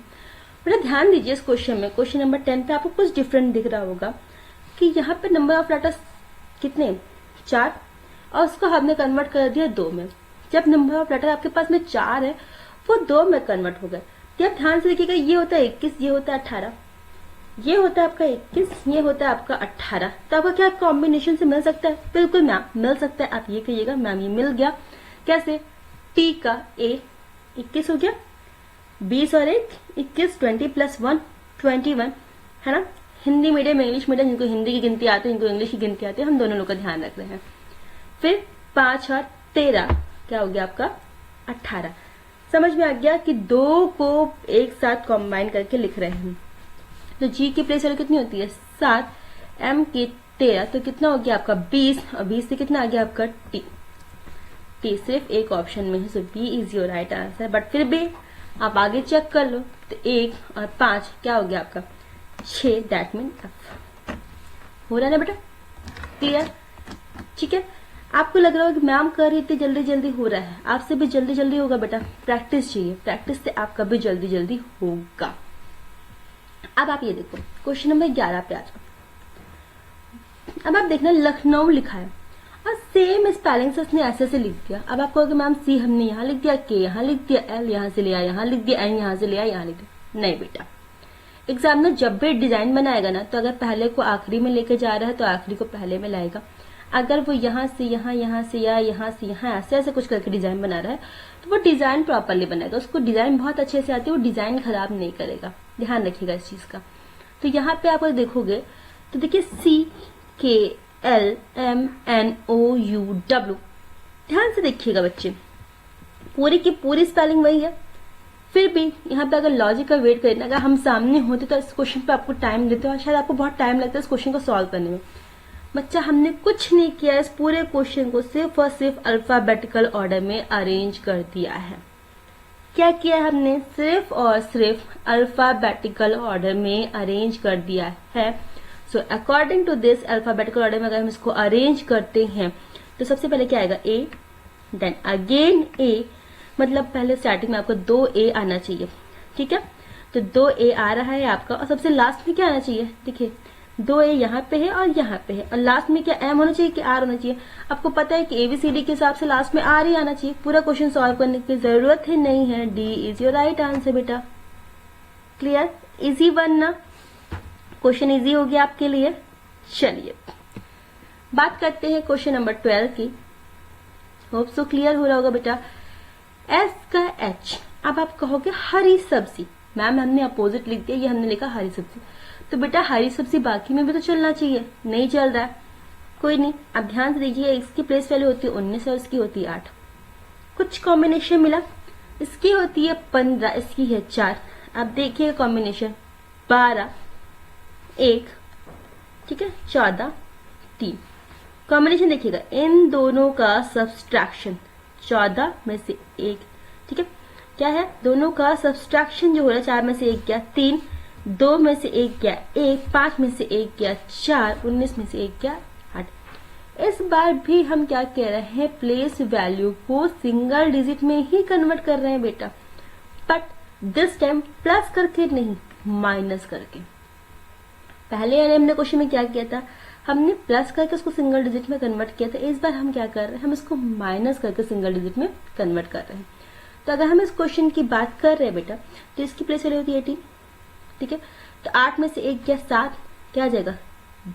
बेटा ध्यान दीजिए, इस क्वेश्चन में क्वेश्चन नंबर 10 पे आपको कुछ डिफरेंट दिख रहा होगा कि यहाँ पे नंबर ऑफ लेटर्स कितने? 4, और उसको हमने कन्वर्ट कर दिया 2 में। जब नंबर ऑफ लेटर आपके पास में 4 है, वो 2 में कन्वर्ट हो गए। जब ध्यान से देखिएगा, ये होता है 21, ये होता है 18, ये होता है आपका 21, ये होता है आपका 18। तो आपका क्या कॉम्बिनेशन से मिल सकता है? बिल्कुल मैम मिल सकता है। आप ये कहिएगा मैम ये मिल गया। कैसे? टी का ए 21 हो गया, 20 और 1 21, 20 + 1 21, है ना। हिंदी मीडियम इंग्लिश मीडियम, जिनको हिंदी की गिनती आती है जिनको इंग्लिश की गिनती आती है, हम दोनों लोग का ध्यान रख रहे हैं। फिर 5 और 13 क्या हो गया आपका? 18। समझ में आ गया कि 2 को एक साथ कंबाइन करके लिख रहे हैं। तो जी की प्लेस वैल्यू कितनी होती है? 7, एम की 13, तो कितना हो गया आपका? 20, और 20 से कितना आ गया आपका? टी। टी सिर्फ एक ऑप्शन में है, so B is your right answer. But फिर भी आप आगे चेक कर लो, तो 1 और 5 क्या हो गया आपका? 6, दैट मीन एफ। हो रहा है ना बेटा? क्लियर? ठीक है। आपको लग रहा होगा कि मैम कर रही थी जल्दी जल्दी हो रहा है, आपसे भी जल्दी जल्दी होगा बेटा। प्रैक्टिस चाहिए, प्रैक्टिस से आपका भी जल्दी जल्दी होगा। अब आप ये देखो क्वेश्चन नंबर 11 पे आ जाओ। अब आप देखना लखनऊ लिखा है और सेम स्पेलिंग से उसने ऐसे से लिख दिया। अब आप कहोगे मैम सी हमने यहाँ लिख दिया, के यहाँ लिख दिया, एल यहाँ से लिया यहाँ लिख दिया, एन यहाँ से लिया यहाँ लिख दिया। नहीं बेटा, एग्जामिनर जब भी डिजाइन बनाएगा ना, तो अगर पहले को आखिरी में लेके जा रहा है तो आखिरी को पहले में लाएगा। अगर वो यहाँ से यहाँ, यहाँ से यहाँ से यहाँ ऐसे ऐसे कुछ करके डिजाइन बना रहा है तो वो डिजाइन प्रॉपरली बनाएगा। उसको डिजाइन बहुत अच्छे से आती है, वो डिजाइन खराब नहीं करेगा। ध्यान रखिएगा इस चीज का। तो यहाँ पे आप देखोगे तो देखिए CKLMNOUW, ध्यान से देखिएगा बच्चे, पूरी की पूरी स्पेलिंग वही है। फिर भी यहाँ पे अगर लॉजिक का वेट करें, अगर हम सामने होते तो इस क्वेश्चन पे आपको टाइम देते और शायद आपको बहुत टाइम लगता है इस क्वेश्चन को सॉल्व करने में। बच्चा हमने कुछ नहीं किया, इस पूरे क्वेश्चन को सिर्फ और सिर्फ अल्फाबेटिकल ऑर्डर में अरेंज कर दिया है। क्या किया है हमने, सिर्फ और सिर्फ अल्फाबेटिकल ऑर्डर में अरेंज कर दिया है। So according to this alphabetical order में अगर हम इसको अरेंज करते हैं तो सबसे पहले क्या आएगा, ए, देन अगेन ए, मतलब पहले स्टार्टिंग में आपको 2 ए आना चाहिए, ठीक है। तो 2 ए आ रहा है आपका, और सबसे लास्ट में क्या आना चाहिए, देखिए 2 ए यहाँ पे है और यहाँ पे है, और लास्ट में क्या एम होना चाहिए कि आर होना चाहिए। आपको पता है कि एबीसीडी के हिसाब से लास्ट में आर ही आना चाहिए। पूरा क्वेश्चन सॉल्व करने की जरूरत ही नहीं है। D is your right answer बेटा। क्लियर, इजी वन ना, क्वेश्चन इजी हो गया आपके लिए। चलिए बात करते हैं क्वेश्चन नंबर 12 की। होप सो क्लियर हो रहा होगा बेटा। एस का एच, अब आप कहोगे हरी सब्जी, मैम हमने अपोजिट लिख दिया, ये हमने लिखा हरी सब्जी। तो बेटा हरी सब्जी बाकी में भी तो चलना चाहिए, नहीं चल रहा है, कोई नहीं। अब ध्यान से देखिए, इसकी प्लेस वैल्यू होती है 19 और इसकी होती है 8। कुछ कॉम्बिनेशन मिला, इसकी होती है 15, इसकी है 4। अब देखिए कॉम्बिनेशन 12 1, ठीक है, 14 3। कॉम्बिनेशन देखिएगा, इन दोनों का सब्सट्रैक्शन 14 में से 1, ठीक है। क्या है, दोनों का सब्सट्रैक्शन जो हो रहा है, 4 में से 1 गया 3, 2 में से 1 गया 1, 5 में से 1 गया 4, 19 में से 1 गया 8। इस बार भी हम क्या कह रहे हैं, प्लेस वैल्यू को सिंगल डिजिट में ही कन्वर्ट कर रहे हैं बेटा, बट दिस टाइम प्लस करके नहीं, माइनस करके। पहले हमने क्वेश्चन में क्या किया था, हमने प्लस करके उसको सिंगल डिजिट में कन्वर्ट किया था। इस बार हम क्या कर रहे हैं, हम इसको माइनस करके सिंगल डिजिट में कन्वर्ट कर रहे हैं। तो अगर हम इस क्वेश्चन की बात कर रहे हैं बेटा, तो इसकी प्लेस वैल्यू होती है 18, ठीक है। तो 8 में से 1 गया 7, क्या आ जाएगा,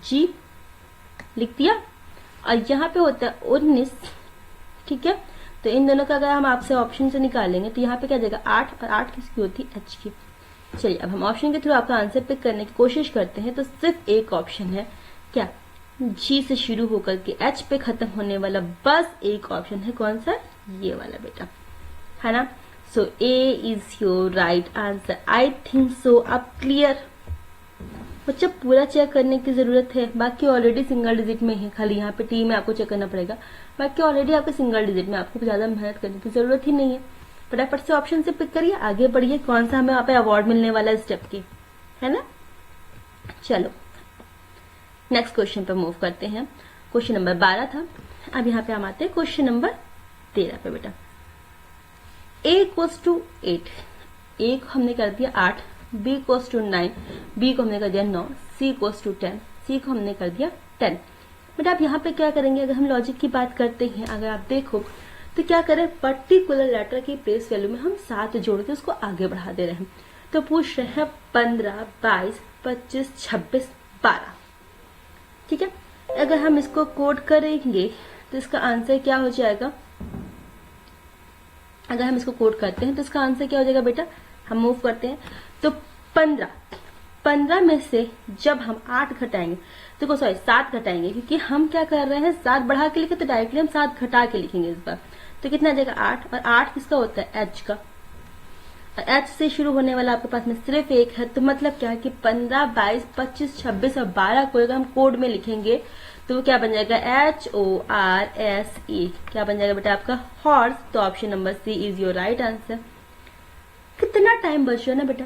जी लिख दिया। और यहाँ पे होता है 19, ठीक है। तो इन दोनों का अगर हम आपसे ऑप्शन से निकालेंगे तो यहाँ पे क्या जाएगा 8, और 8 किसकी होती है, एच की। चलिए अब हम ऑप्शन के थ्रू आपका आंसर पिक करने की कोशिश करते हैं। तो सिर्फ एक ऑप्शन है, क्या, जी से शुरू होकर के एच पे खत्म होने वाला बस एक ऑप्शन है, कौन सा, ये वाला बेटा, है ना। So A is your right answer, I think so. अब क्लियर बच्चा, पूरा चेक करने की जरूरत है, बाकी ऑलरेडी सिंगल डिजिट में है, खाली यहाँ पे टी में आपको चेक करना पड़ेगा, बाकी ऑलरेडी आपके सिंगल डिजिट में, आपको ज्यादा मेहनत करने की जरूरत ही नहीं है। फटाफट से ऑप्शन से पिक करिए, आगे बढ़िए, कौन सा हमें वहां पे अवार्ड मिलने वाला है स्टेप के, है ना। चलो नेक्स्ट क्वेश्चन पर मूव करते हैं। क्वेश्चन नंबर 12 था, अब यहाँ पे हम आते हैं क्वेश्चन नंबर 13 पे बेटा। a इक्वल्स टू 8, a को हमने कर दिया 8, b इक्वल्स टू 9, b को हमने कर दिया 9, c इक्वल्स टू 10, c को हमने कर दिया 10। बेटा आप यहाँ पे क्या करेंगे, अगर हम लॉजिक की बात करते हैं, अगर आप देखो तो क्या करें, पर्टिकुलर लेटर की प्लेस वैल्यू में हम 7 जोड़ के उसको आगे बढ़ा दे रहे हैं। तो पूछ रहे हैं 15, 22, 25, 26, 12, ठीक है। अगर हम इसको कोड करेंगे तो इसका आंसर क्या हो जाएगा, अगर हम इसको कोड करते हैं तो इसका आंसर क्या हो जाएगा बेटा, हम मूव करते हैं तो 15 में से जब हम 8 घटाएंगे, तो सॉरी 7 घटाएंगे, क्योंकि हम क्या कर रहे हैं 7 बढ़ा के लिखे, तो डायरेक्टली हम 7 घटा के लिखेंगे इस बार। तो कितना आ जाएगा 8, और 8 किसका होता है, एच का। और एच से शुरू होने वाला आपके पास में सिर्फ एक है, तो मतलब क्या है कि 15, 22, 25, 26 और 12 को अगर हम कोड में लिखेंगे तो वो क्या बन जाएगा, HORSE, क्या बन जाएगा बेटा आपका, हॉर्स। तो option number C is your right answer. कितना टाइम बच रहा है ना बेटा,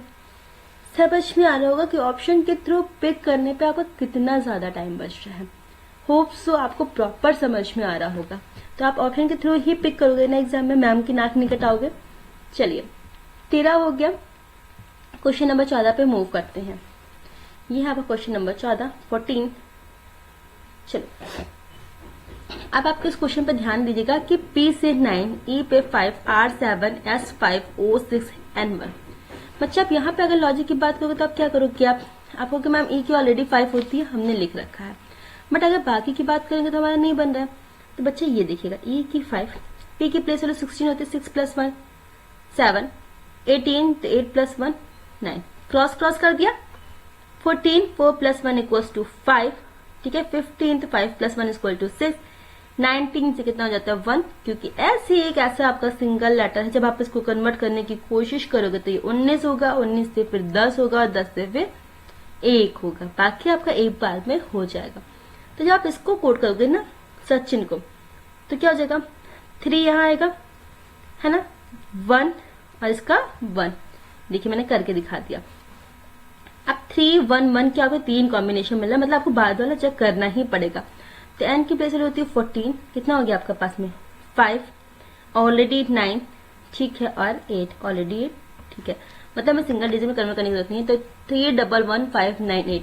समझ में आ रहा होगा कि ऑप्शन के थ्रू पिक करने पे आपको कितना ज्यादा टाइम बच रहा है। होप सो आपको प्रॉपर समझ में आ रहा होगा, तो आप ऑप्शन के थ्रू ही पिक करोगे ना एग्जाम में, मैम की नाक नहीं कटाओगे। चलिए 13 हो गया, क्वेश्चन नंबर 14 पे मूव करते हैं। ये है आपका क्वेश्चन नंबर 14, 14। चलो अब आपके इस क्वेश्चन पर ध्यान दीजिएगा कि P से 9, E पे 5, R 7, S 5, O 6, N 1। बच्चा आप यहाँ पे अगर लॉजिक की बात करोगे तो आप क्या करोगे, आपको कि मैम E की ऑलरेडी 5 होती है, हमने लिख रखा है, बट अगर बाकी की बात करेंगे तो हमारा नहीं बन रहा है। तो बच्चे ये देखिएगा, E की 5, P की प्लेस वैल्यू 16 होती है, 6 + 1 7, 18, तो 8 + 1 9, क्रॉस कर दिया, 14, 4 + 1 = 5, ठीक है। 15, तो 5 + 1 = 6, 19 से कितना हो जाता है 1, क्योंकि ऐसे एक ऐसा आपका सिंगल लेटर है, जब आप इसको कन्वर्ट करने की कोशिश करोगे तो ये 19 होगा, 19 से फिर 10 होगा, 10 से फिर 1 होगा, बाकी आपका एक बार में हो जाएगा। तो जब आप इसको कोड करोगे ना सचिन को, तो क्या हो जाएगा, 3 यहाँ आएगा, है ना, 1 और इसका 1। देखिए मैंने करके दिखा दिया। अब 3 1 1 क्या आपको 3 कॉम्बिनेशन मिल रहा है, मतलब आपको बाद वाला चेक करना ही पड़ेगा। तो n की प्लेस होती है 14, कितना हो गया आपका पास में 5, ऑलरेडी 9, ठीक है, और 8 ऑलरेडी 8, ठीक है, मतलब मैं सिंगल डिजिट में कन्वर्ट करने की जरूरत नहीं है। तो 3111598,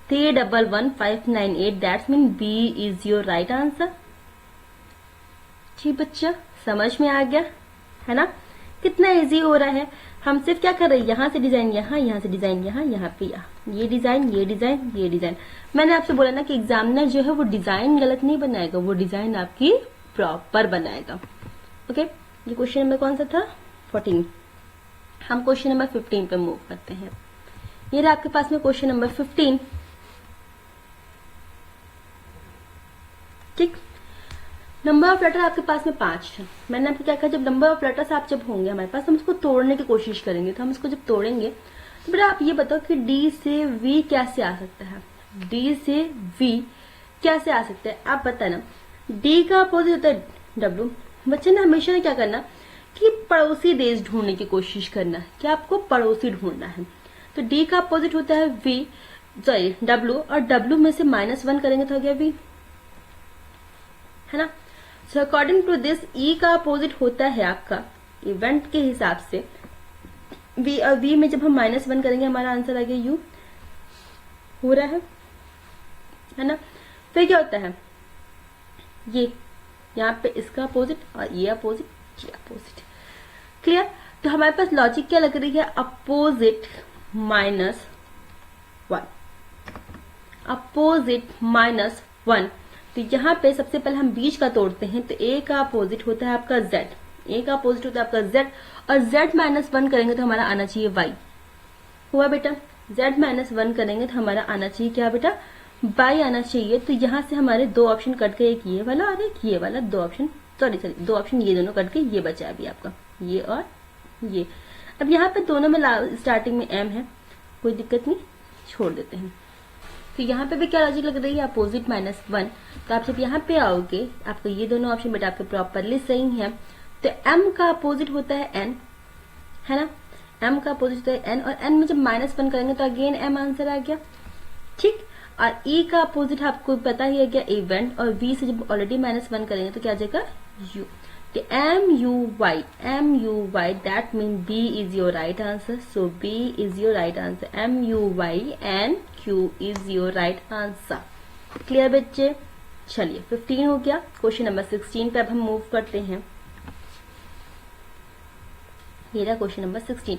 3111598, that's mean B is your right answer. ठीक बच्चा, समझ में आ गया है ना, कितना इजी हो रहा है। हम सिर्फ क्या कर रहे हैं, यहाँ से डिजाइन यहाँ, यहाँ से डिजाइन यहाँ, यहाँ पे यहाँ, ये डिजाइन ये डिजाइन ये डिजाइन। मैंने आपसे बोला ना कि एग्जामिनर जो है वो डिजाइन गलत नहीं बनाएगा, वो डिजाइन आपकी प्रॉपर बनाएगा। ओके, ये क्वेश्चन नंबर कौन सा था 14। हम क्वेश्चन नंबर 15 पे मूव करते हैं। ये रहा आपके पास में क्वेश्चन नंबर 15। ठीक, नंबर ऑफ लेटर आपके पास में 5 है। मैंने आपको क्या कहा, जब नंबर ऑफ लेटर्स आप जब होंगे हमारे पास, हम उसको तोड़ने की कोशिश करेंगे। तो हम इसको जब तोड़ेंगे तो बेटा आप ये बताओ कि डी से वी कैसे आ सकता है, डी से वी कैसे आ सकता है, आप बताना। डी का अपोजिट होता है डब्ल्यू। बच्चे ने हमेशा क्या करना कि पड़ोसी देश ढूंढने की कोशिश करना है, कि आपको पड़ोसी ढूंढना है। तो डी का अपोजिट होता है वी, सॉरी डब्ल्यू, और डब्ल्यू में से -1 करेंगे तो हो गया वी, है ना। सो अकॉर्डिंग टू दिस ई का अपोजिट होता है आपका इवेंट के हिसाब से वी, और वी में जब हम -1 करेंगे हमारा आंसर आ गया यू। हो रहा है ना। फिर क्या होता है, ये यहाँ पे इसका अपोजिट और ये अपोजिट, ये अपोजिट। क्लियर। तो हमारे पास लॉजिक क्या लग रही है, अपोजिट -1, अपोजिट -1। तो यहाँ पे सबसे पहले हम बीच का तोड़ते हैं। तो ए का अपोजिट होता है आपका जेड, ए का अपोजिट होता है आपका जेड, और जेड -1 करेंगे तो हमारा आना चाहिए वाई। हुआ बेटा, जेड -1 करेंगे तो हमारा आना चाहिए क्या बेटा, बाई आना चाहिए। तो यहाँ से हमारे 2 ऑप्शन कट गए, एक ये वाला और एक ये वाला, 2 ऑप्शन, सॉरी 2 ऑप्शन ये दोनों कट गए, ये बचा अभी आपका ये और ये। अब यहाँ पे दोनों में स्टार्टिंग में m है, कोई दिक्कत नहीं, छोड़ देते हैं। तो यहाँ पे भी क्या लॉजिक लग रही है, अपोजिट -1। तो आप जब यहाँ पे आओगे, आपको ये दोनों ऑप्शन बेटा आपके प्रॉपरली सही है। तो m का अपोजिट होता है n, है ना, m का अपोजिट होता है n, और n में जब -1 करेंगे तो अगेन m आंसर आ गया। ठीक, और e का अपोजिट आपको पता ही है क्या, इवेंट, और v से जब ऑलरेडी -1 करेंगे तो क्या आ जाएगा u। तो MUY, that mean B is your right answer. So B is your right answer. MUY and Q is your right answer. Clear बच्चे। चलिए 15 हो गया। क्वेश्चन नंबर 16 पे अब हम मूव करते हैं। ये रहा क्वेश्चन नंबर 16।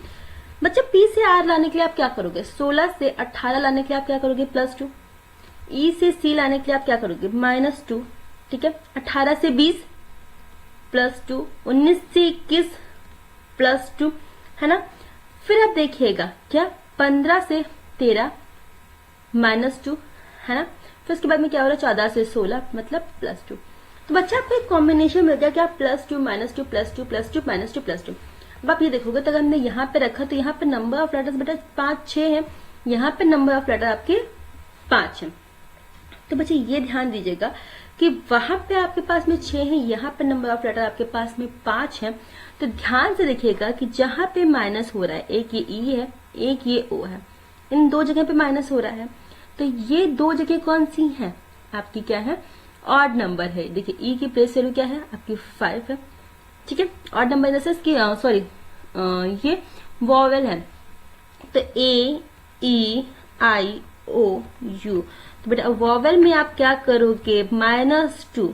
बच्चे P से R लाने के लिए आप क्या करोगे, 16 से 18 लाने के लिए आप क्या करोगे +2, E से C लाने के लिए आप क्या करोगे -2, ठीक है, 18 से 20 +2, 19 से 21 +2, है ना। फिर आप देखिएगा क्या 15 से 13 -2, है ना। फिर उसके बाद में क्या हो रहा है 14 से 16 मतलब +2। तो बच्चा आपको एक कॉम्बिनेशन मिल गया क्या, +2 -2 +2 +2 -2 +2। अब आप ये देखोगे तो अगर हमने यहाँ पे रखा तो यहाँ पे नंबर ऑफ लेटर्स बेटा 5 6 है, यहाँ पे नंबर ऑफ लेटर आपके 5 है। तो बच्चे ये ध्यान दीजिएगा कि वहां पे आपके पास में 6 है, यहाँ पे नंबर ऑफ लेटर आपके पास में 5 है। तो ध्यान से देखिएगा कि जहां पे माइनस हो रहा है, एक ये ई है, एक ये ओ है, इन 2 जगह पे माइनस हो रहा है। तो ये 2 जगह कौन सी हैं आपकी, क्या है, ऑड नंबर है। देखिए ई की प्लेस वैल्यू क्या है आपकी 5 है, ठीक है। ऑड नंबर जैसे इसकी सॉरी ये वॉवेल है, तो ए ई आई ओ यू। तो बेटा वॉवेल में आप क्या करोगे -2,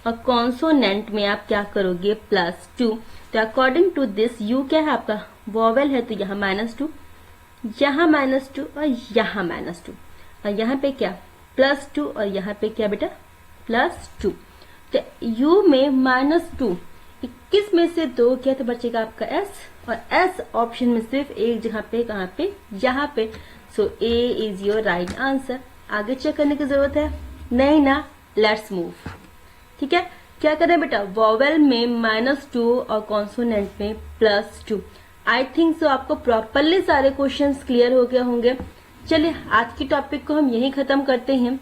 और कॉन्सोनेंट में आप क्या करोगे +2। तो अकॉर्डिंग टू दिस यू क्या है आपका, वॉवेल है, तो यहाँ -2, यहाँ -2 और यहाँ -2, और यहाँ पे क्या +2 और यहाँ पे क्या बेटा +2। तो यू में -2, 21 में से 2 क्या तो बचेगा आपका एस, और एस ऑप्शन में सिर्फ एक जगह पे, कहाँ पे, यहाँ पे। सो A is your right answer. आगे चेक करने की जरूरत है नहीं ना, लेट्स मूव। ठीक है, क्या करें बेटा, वॉवेल में -2 और कॉन्सोनेंट में +2। आई थिंक सो आपको प्रॉपरली सारे क्वेश्चंस क्लियर हो गए होंगे। चलिए आज की टॉपिक को हम यही खत्म करते हैं।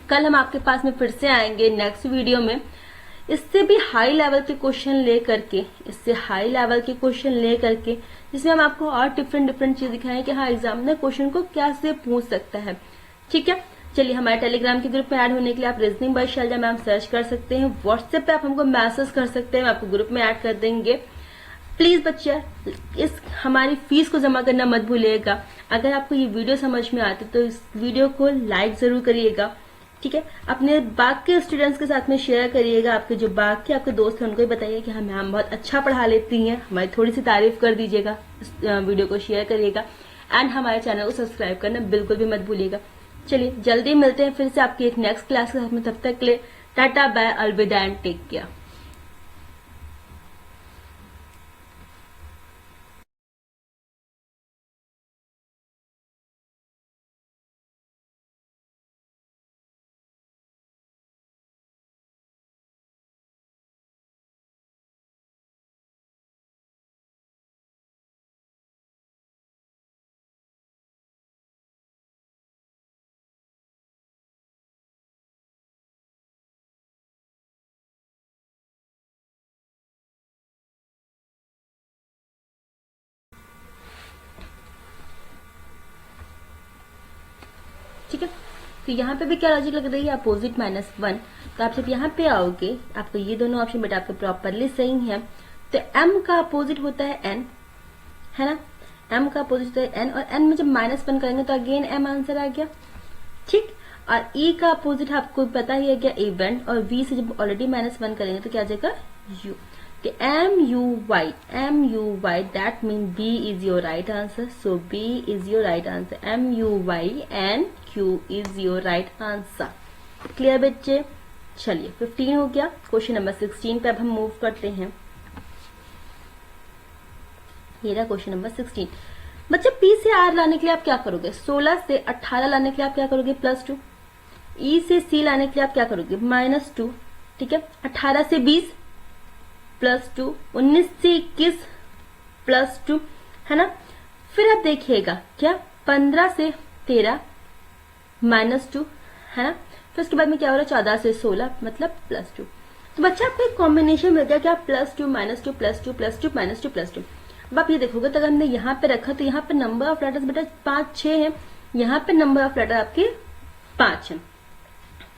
कल हम आपके पास में फिर से आएंगे नेक्स्ट वीडियो में। इससे भी हाई लेवल के क्वेश्चन ले करके, इससे हाई लेवल के क्वेश्चन ले करके, जिसमें हम आपको और डिफरेंट चीज दिखाएं कि हाँ एग्जामिनर क्वेश्चन को कैसे पूछ सकता है। ठीक है, चलिए हमारे टेलीग्राम के ग्रुप में ऐड होने के लिए आप reasoning by Shailaja ma'am search कर सकते हैं। व्हाट्सएप पे आप हमको मैसेज कर सकते हैं, हम आपको ग्रुप में ऐड कर देंगे। प्लीज बच्चे इस हमारी फीस को जमा करना मत भूलिएगा। अगर आपको ये वीडियो समझ में आती तो इस वीडियो को लाइक जरूर करिएगा। ठीक है, अपने बाकी स्टूडेंट्स के साथ में शेयर करिएगा। आपके जो बाकी आपके दोस्त हैं उनको भी बताइए कि हाँ मैम बहुत अच्छा पढ़ा लेती हैं, हमारी थोड़ी सी तारीफ कर दीजिएगा, इस वीडियो को शेयर करिएगा एंड हमारे चैनल को सब्सक्राइब करना बिल्कुल भी मत भूलिएगा। चलिए जल्दी मिलते हैं फिर से आपकी एक नेक्स्ट क्लास के साथ में। तब तक के लिए टाटा बाय अलविदा एंड टेक केयर। ठीक है, तो यहाँ पे भी क्या लॉजिक लग रही है, अपोजिट -1। तो आप जब यहाँ पे आओगे आपको ये दोनों ऑप्शन बेटा आपके प्रॉपरली सही है। तो m का अपोजिट होता है n, है ना, m का अपोजिट होता है n, और n में जब -1 करेंगे तो अगेन m आंसर आ गया। ठीक, और e का अपोजिट आपको पता ही है क्या, इवेंट, और v से जब ऑलरेडी -1 करेंगे तो क्या आ जाएगा u। तो MUY that means B is your right answer. So B is your right answer. MUY and Q is your right answer. Clear बच्चे? चलिए 15 हो गया। क्वेश्चन नंबर 16 पे अब हम मूव करते हैं। ये रहा क्वेश्चन नंबर 16। बच्चे P से R लाने के लिए आप क्या करोगे, 16 से 18 लाने के लिए आप क्या करोगे +2, E से C लाने के लिए आप क्या करोगे -2। ठीक है, 18 से 20 +2, 19 से 21 +2, है ना। फिर आप देखिएगा क्या 15 से 13 -2, है ना। फिर उसके बाद में क्या हो रहा है 14 से 16 मतलब +2। तो बच्चा आपको एक कॉम्बिनेशन मिल गया क्या, +2 -2 +2 +2 -2 +2। अब आप ये देखोगे तो अगर हमने यहाँ पे रखा तो यहाँ पे नंबर ऑफ लेटर्स बेटा 5 6 है, यहाँ पे नंबर ऑफ लेटर आपके 5 है।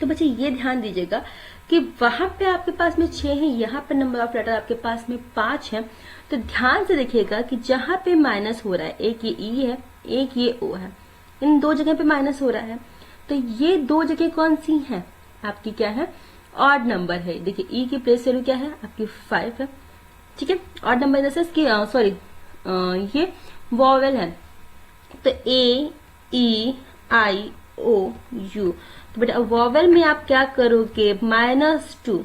तो बच्चे ये ध्यान दीजिएगा कि वहां पे आपके पास में 6 है, यहाँ पे नंबर ऑफ लेटर आपके पास में 5 है। तो ध्यान से देखिएगा कि जहां पे माइनस हो रहा है, एक ये ई है एक ये ओ है, इन दो जगह पे माइनस हो रहा है। तो ये दो जगह कौन सी हैं आपकी, क्या है ऑड नंबर है। देखिए ई की प्लेस वैल्यू क्या है आपकी 5 है। ठीक है, ऑड नंबर जैसे सॉरी ये वॉवेल है, तो ए ई आई ओ यू। तो बेटा वॉवेल में आप क्या करोगे -2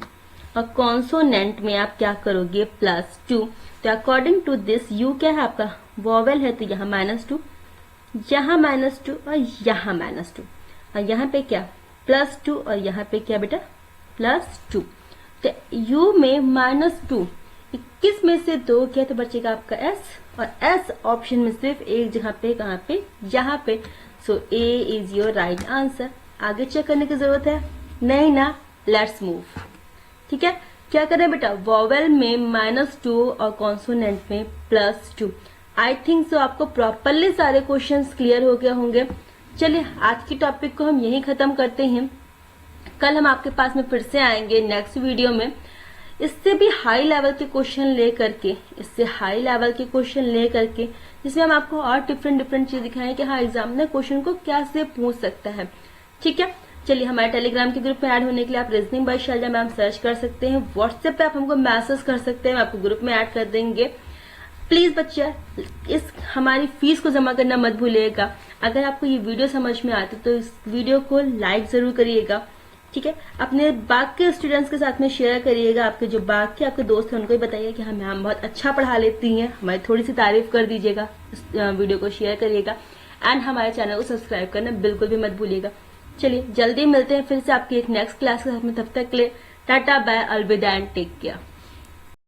और कॉन्सोनेंट में आप क्या करोगे +2। तो अकॉर्डिंग टू दिस यू क्या है आपका वॉवेल है, तो यहाँ -2, यहाँ -2 और यहाँ -2, और यहाँ पे क्या +2 और यहाँ पे क्या बेटा +2। तो यू में -2, 21 में से 2 क्या तो बचेगा आपका S, और S ऑप्शन में सिर्फ एक जगह पे, कहाँ पे यहाँ पे। सो A is your right answer. आगे चेक करने की जरूरत है नहीं ना, लेट्स मूव। ठीक है, क्या करें बेटा वॉवेल में -2 और कॉन्सोनेंट में +2। आई थिंक सो आपको प्रॉपरली सारे क्वेश्चंस क्लियर हो गए होंगे। चलिए आज की टॉपिक को हम यहीं खत्म करते हैं। कल हम आपके पास में फिर से आएंगे नेक्स्ट वीडियो में, इससे भी हाई लेवल के क्वेश्चन ले करके, इससे हाई लेवल के क्वेश्चन ले करके, जिसमें हम आपको और डिफरेंट चीज दिखाएं कि हाँ एग्जामिनर क्वेश्चन को कैसे पूछ सकता है। ठीक है, चलिए हमारे टेलीग्राम के ग्रुप में ऐड होने के लिए आप reasoning by Shailaja ma'am search कर सकते हैं। व्हाट्सएप पे आप हमको मैसेज कर सकते हैं, हम आपको ग्रुप में ऐड कर देंगे। प्लीज बच्चे इस हमारी फीस को जमा करना मत भूलिएगा। अगर आपको ये वीडियो समझ में आती तो इस वीडियो को लाइक जरूर करिएगा। ठीक है, अपने बाकी स्टूडेंट्स के साथ में शेयर करिएगा। आपके जो बाकी आपके दोस्त हैं उनको भी बताइए कि हाँ मैम बहुत अच्छा पढ़ा लेती हैं, हमारी थोड़ी सी तारीफ कर दीजिएगा, इस वीडियो को शेयर करिएगा एंड हमारे चैनल को सब्सक्राइब करना बिल्कुल भी मत भूलिएगा। चलिए जल्दी मिलते हैं फिर से आपकी एक नेक्स्ट क्लास के साथ में। तब तक के लिए टाटा बाय अलविदा एंड टेक केयर।